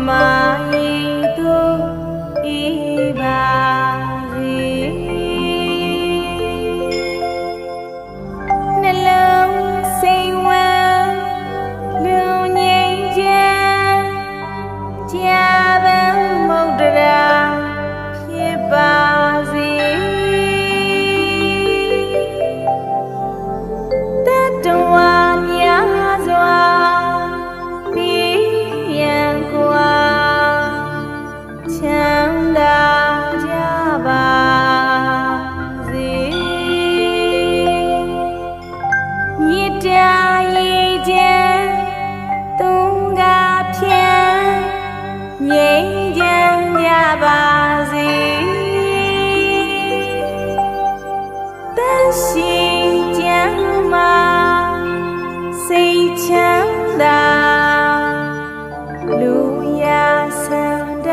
မာရီသူဤပါစီနှလုံးစိမ်ဝမ်းလူငြိမ်းချမ်းကြာပန်းမုတ်တရာဖြစ်ပါစေတတဝါများစွာချမ်းသာကြပါစေမြေတာရေချမ်းသူငါဖြန်းငြိမ်းချမ်းကြပါစေတန်ရှိချမ်းမာစိတ်ချမ်းသာလူရာဆန္ဒ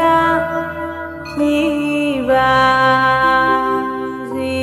ဖြစ်ပါစေ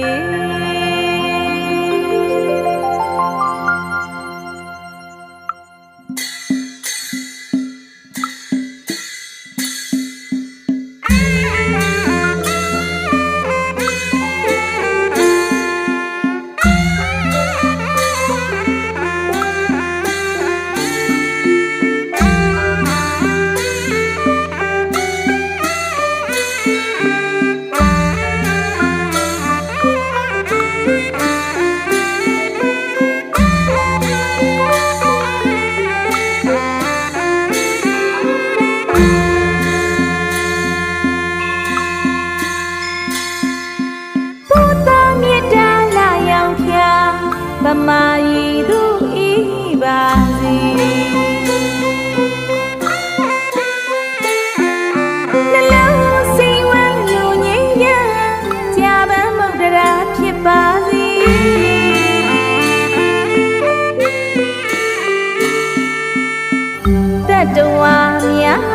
ဗမာရီသူဤပါစေနှလုံးစိမ်ဝမ်းလူငြိမ်းချမ်းကြာပန်းမုတ်တရာဖြစ်ပါစေတတဝါများ